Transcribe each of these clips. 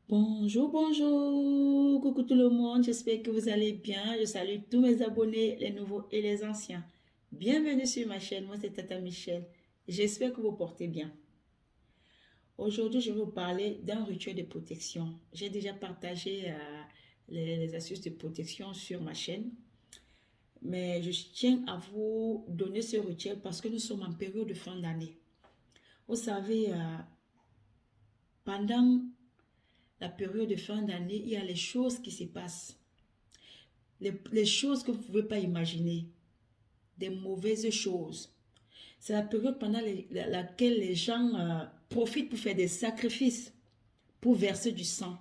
Bonjour, bonjour, coucou tout le monde, j'espère que vous allez bien. Je salue tous mes abonnés, les nouveaux et les anciens. Bienvenue sur ma chaîne, moi c'est Tata Michel. J'espère que vous portez bien. Aujourd'hui, je vais vous parler d'un rituel de protection. J'ai déjà partagé les astuces de protection sur ma chaîne, mais je tiens à vous donner ce rituel parce que nous sommes en période de fin d'année. Vous savez, pendant la période de fin d'année, il y a les choses qui se passent. Les choses que vous ne pouvez pas imaginer, des mauvaises choses. C'est la période pendant laquelle les gens profitent pour faire des sacrifices, pour verser du sang.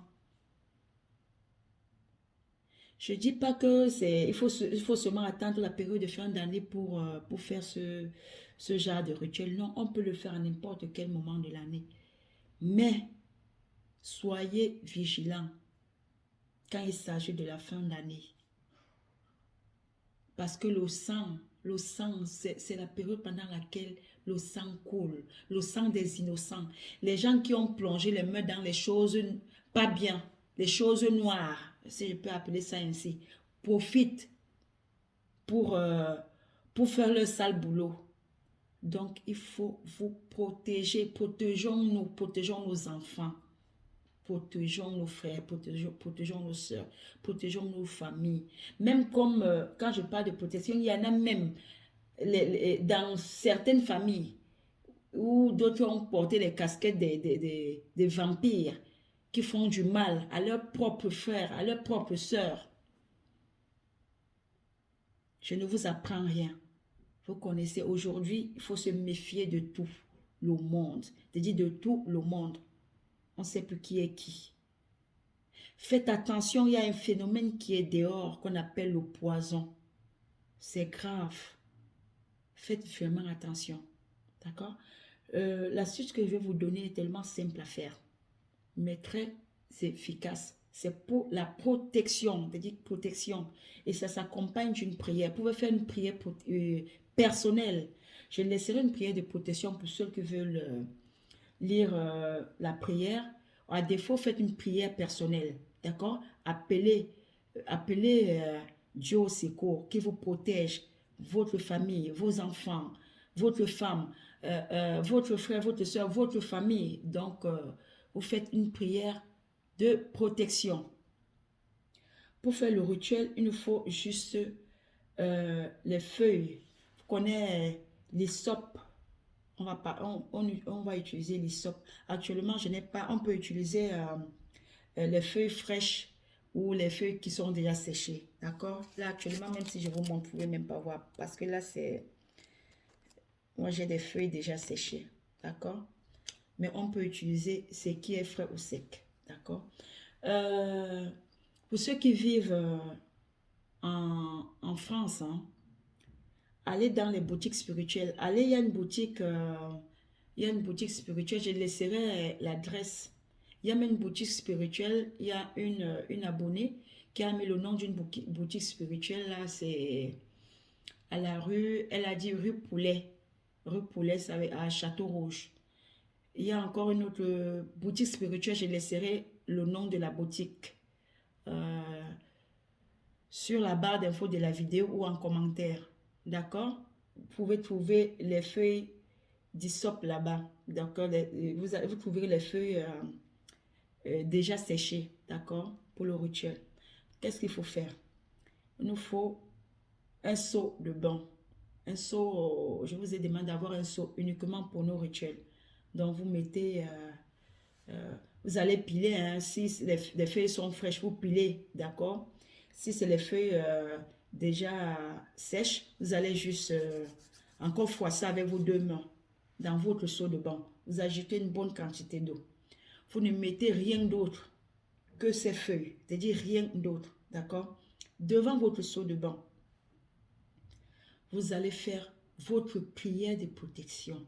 Je ne dis pas que il faut seulement attendre la période de fin d'année pour faire ce genre de rituel. Non, on peut le faire à n'importe quel moment de l'année. Mais soyez vigilants quand il s'agit de la fin d'année. Parce que le sang, c'est la période pendant laquelle le sang coule, le sang des innocents. Les gens qui ont plongé les mains dans les choses pas bien, les choses noires, si je peux appeler ça ainsi, profitent pour, euh, pour faire leur sale boulot. Donc, il faut vous protéger, protégeons nos enfants. Protégeons nos frères, protégeons nos soeurs, protégeons nos familles. Même comme quand je parle de protection, il y en a même dans certaines familles où d'autres ont porté les casquettes des vampires qui font du mal à leurs propres frères, à leurs propres sœurs. Je ne vous apprends rien. Vous connaissez aujourd'hui, il faut se méfier de tout le monde. C'est-à-dire de tout le monde. On ne sait plus qui est qui. Faites attention, il y a un phénomène qui est dehors qu'on appelle le poison. C'est grave. Faites vraiment attention. D'accord? L'astuce que je vais vous donner est tellement simple à faire, mais très efficace. C'est pour la protection, c'est-à-dire protection. Et ça s'accompagne d'une prière. Vous pouvez faire une prière personnelle. Je laisserai une prière de protection pour ceux qui veulent lire la prière. À défaut, faites une prière personnelle. D'accord? Appelez Dieu au secours qui vous protège, votre famille, vos enfants, votre femme, votre frère, votre soeur, votre famille. Donc, vous faites une prière de protection. Pour faire le rituel, il nous faut juste les feuilles. Vous connaissez les sopes. On va utiliser l'hysope. Actuellement, je n'ai pas. On peut utiliser les feuilles fraîches ou les feuilles qui sont déjà séchées. D'accord? Là, actuellement, même si je vous montre, vous ne pouvez même pas voir. Parce que là, c'est. Moi, j'ai des feuilles déjà séchées. D'accord? Mais on peut utiliser ce qui est frais ou sec. D'accord? Euh, pour ceux qui vivent en France, hein, allez dans les boutiques spirituelles. Allez, il y a une boutique spirituelle, je laisserai l'adresse. Il y a même une boutique spirituelle, il y a une abonnée qui a mis le nom d'une boutique spirituelle, là, c'est à la rue, elle a dit rue Poulet. Rue Poulet, ça à Château Rouge. Il y a encore une autre boutique spirituelle, je laisserai le nom de la boutique sur la barre d'infos de la vidéo ou en commentaire. D'accord? Vous pouvez trouver les feuilles d'hysope là-bas. D'accord? Vous trouverez les feuilles déjà séchées. D'accord? Pour le rituel. Qu'est-ce qu'il faut faire? Il nous faut un seau de bain. Un seau, je vous ai demandé d'avoir un seau uniquement pour nos rituels. Donc, vous mettez, vous allez piler, hein, si les feuilles sont fraîches, vous pilez, d'accord? Si c'est les feuilles déjà sèches, vous allez juste encore froisser avec vos deux mains dans votre seau de bain. Vous ajoutez une bonne quantité d'eau. Vous ne mettez rien d'autre que ces feuilles, c'est-à-dire rien d'autre, d'accord? Devant votre seau de bain, vous allez faire votre prière de protection.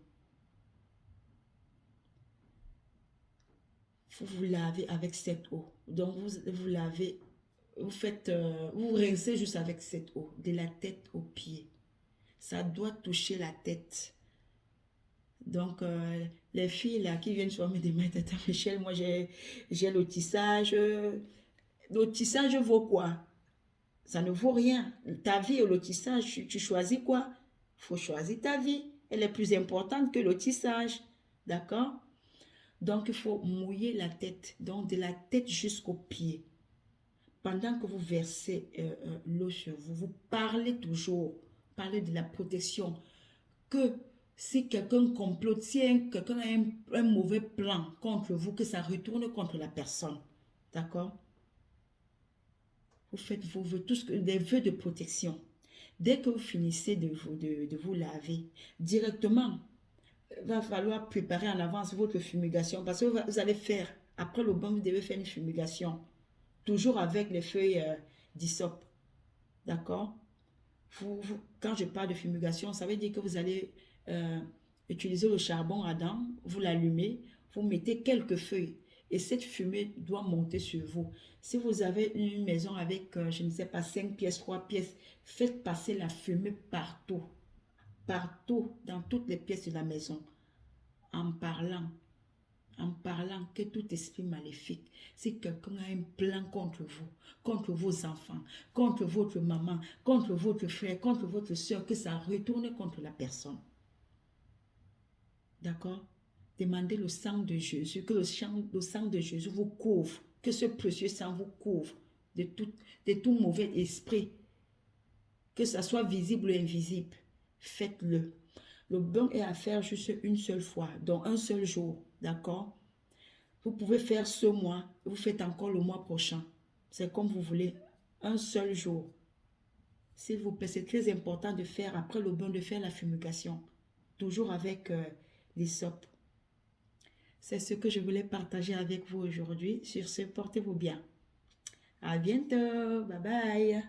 Vous vous lavez avec cette eau. Donc, vous lavez, vous rincez juste avec cette eau, de la tête aux pieds. Ça doit toucher la tête. Donc, les filles là qui viennent sur me demander, Tata Michel, moi j'ai le tissage. Le tissage vaut quoi? Ça ne vaut rien. Ta vie et le tissage, tu choisis quoi? Il faut choisir ta vie. Elle est plus importante que le tissage. D'accord? Donc, il faut mouiller la tête. Donc, de la tête jusqu'aux pieds. Pendant que vous versez l'eau sur vous, vous parlez toujours. Parlez de la protection. Que si quelqu'un complote, si quelqu'un a un mauvais plan contre vous, que ça retourne contre la personne. D'accord? Vous faites vos vœux, des vœux de protection. Dès que vous finissez de vous laver, directement, il va falloir préparer en avance votre fumigation parce que vous allez faire, après le bain, vous devez faire une fumigation. Toujours avec les feuilles d'hysope. D'accord? Quand je parle de fumigation, ça veut dire que vous allez utiliser le charbon ardent, vous l'allumez, vous mettez quelques feuilles et cette fumée doit monter sur vous. Si vous avez une maison avec, je ne sais pas, 5 pièces, 3 pièces, faites passer la fumée partout, partout, dans toutes les pièces de la maison, en parlant, que tout esprit maléfique, si quelqu'un a un plan contre vous, contre vos enfants, contre votre maman, contre votre frère, contre votre soeur, que ça retourne contre la personne. D'accord? Demandez le sang de Jésus, que le sang de Jésus vous couvre, que ce précieux sang vous couvre de tout mauvais esprit, que ça soit visible ou invisible. Faites-le. Le bain est à faire juste une seule fois, donc un seul jour. D'accord? Vous pouvez faire ce mois, vous faites encore le mois prochain. C'est comme vous voulez, un seul jour. S'il vous plaît, c'est très important de faire, après le bain, de faire la fumigation. Toujours avec l'hysope. C'est ce que je voulais partager avec vous aujourd'hui. Sur ce, portez-vous bien. À bientôt. Bye bye.